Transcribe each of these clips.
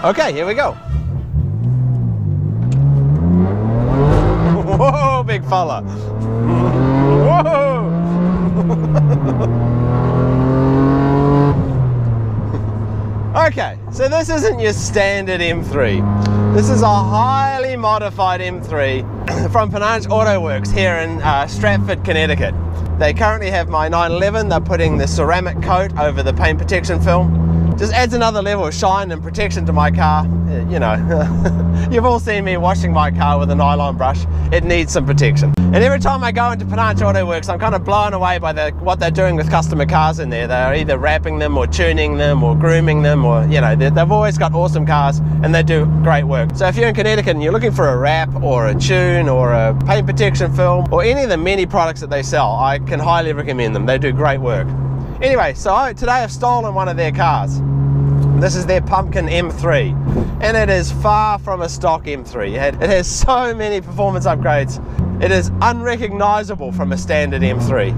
Okay, here we go. Whoa, big fella. Whoa. Okay, so this isn't your standard M3. This is a highly modified M3 from Panache Auto Werke here in Stratford, Connecticut. They currently have my 911. They're putting the ceramic coat over the paint protection film. Just adds another level of shine and protection to my car. You know, you've all seen me washing my car with a nylon brush. It needs some protection. And every time I go into Panache Auto Werke, I'm kind of blown away by what they're doing with customer cars in there. They're either wrapping them or tuning them or grooming them, or, you know, they've always got awesome cars and they do great work. So if you're in Connecticut and you're looking for a wrap or a tune or a paint protection film or any of the many products that they sell, I can highly recommend them. They do great work. Anyway, so today I've stolen one of their cars. This is their Pumpkin M3, and it is far from a stock M3. It has so many performance upgrades. It is unrecognizable from a standard M3.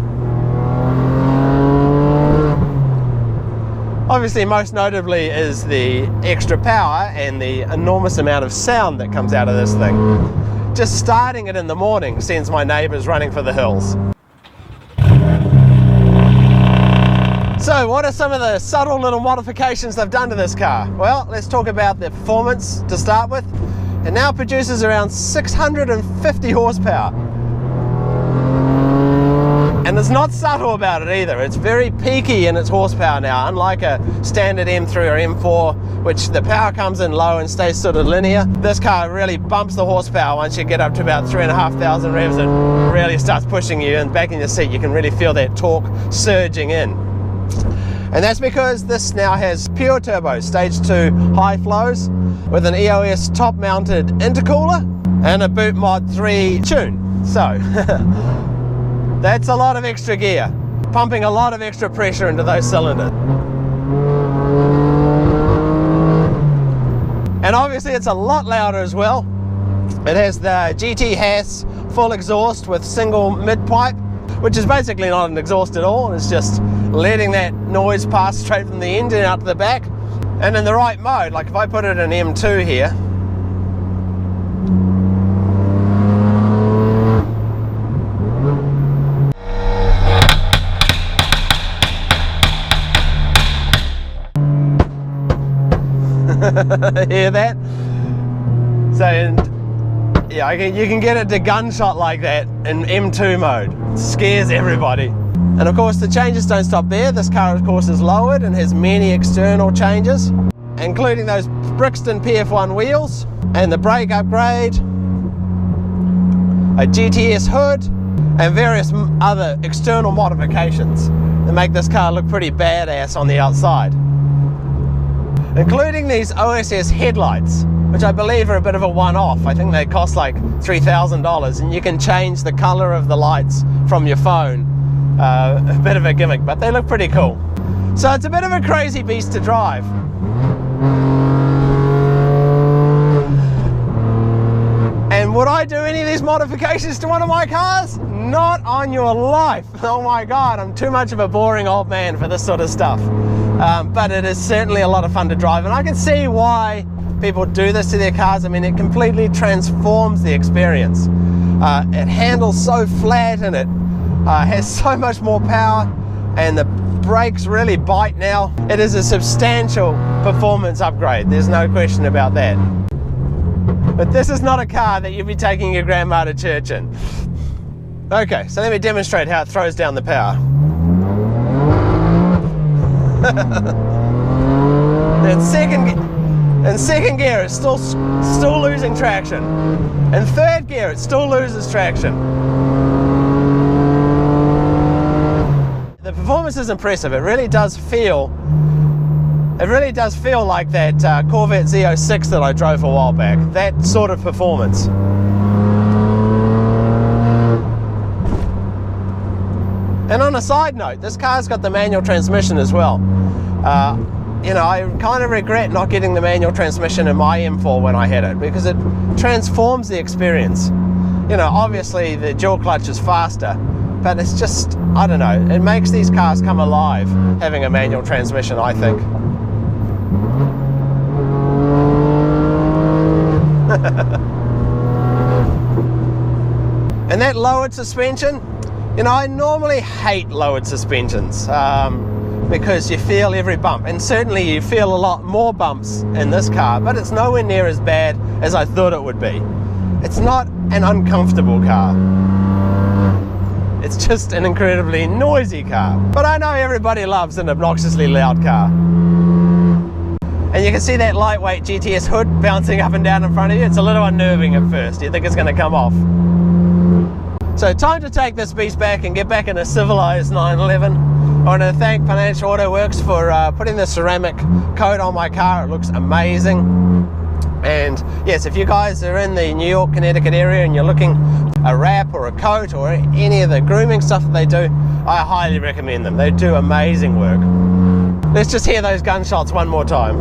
Obviously, most notably is the extra power and the enormous amount of sound that comes out of this thing. Just starting it in the morning sends my neighbors running for the hills. So what are some of the subtle little modifications they've done to this car? Well, let's talk about the performance to start with. It now produces around 650 horsepower. And it's not subtle about it either. It's very peaky in its horsepower now, unlike a standard M3 or M4, which the power comes in low and stays sort of linear. This car really bumps the horsepower once you get up to about 3,500 revs. It really starts pushing you, and back in your seat you can really feel that torque surging in. And that's because this now has pure turbo stage 2 high flows with an EOS top mounted intercooler and a Boot Mod 3 tune. So that's a lot of extra gear, pumping a lot of extra pressure into those cylinders. And obviously it's a lot louder as well. It has the GT Haas full exhaust with single mid pipe, which is basically not an exhaust at all. It's just letting that noise pass straight from the engine out to the back. And in the right mode, like if I put it in M2 here, hear that? So yeah, you can get it to gunshot like that in M2 mode. It scares everybody. And of course the changes don't stop there. This car of course is lowered and has many external changes, including those Brixton PF1 wheels and the brake upgrade, a GTS hood, and various other external modifications that make this car look pretty badass on the outside, including these OSS headlights, which I believe are a bit of a one-off. I think they cost like $3,000, and you can change the color of the lights from your phone. A bit of a gimmick, but they look pretty cool. So it's a bit of a crazy beast to drive. And would I do any of these modifications to one of my cars? Not on your life. Oh my God, I'm too much of a boring old man for this sort of stuff. But it is certainly a lot of fun to drive, and I can see why people do this to their cars. I mean, it completely transforms the experience. It handles so flat, and it has so much more power, and the brakes really bite now. It is a substantial performance upgrade, there's no question about that. But this is not a car that you'll be taking your grandma to church in. Okay, so let me demonstrate how it throws down the power. In second gear it's still losing traction. In third gear it still loses traction. The performance is impressive. It really does feel like that Corvette Z06 that I drove a while back. That sort of performance. And on a side note, this car's got the manual transmission as well. You know, I kind of regret not getting the manual transmission in my M4 when I had it, because it transforms the experience. You know, obviously the dual clutch is faster, but it's just, I don't know, it makes these cars come alive having a manual transmission, I think. And that lowered suspension, you know, I normally hate lowered suspensions because you feel every bump, and certainly you feel a lot more bumps in this car, but it's nowhere near as bad as I thought it would be. It's not an uncomfortable car. It's just an incredibly noisy car. But I know everybody loves an obnoxiously loud car. And you can see that lightweight GTS hood bouncing up and down in front of you. It's a little unnerving at first. You think it's going to come off. So time to take this beast back and get back in a civilized 911. I want to thank Panache Auto Werke for putting the ceramic coat on my car. It looks amazing. And yes, if you guys are in the New York, Connecticut area and you're looking a wrap or a coat or any of the grooming stuff that they do, I highly recommend them. They do amazing work. Let's just hear those gunshots one more time.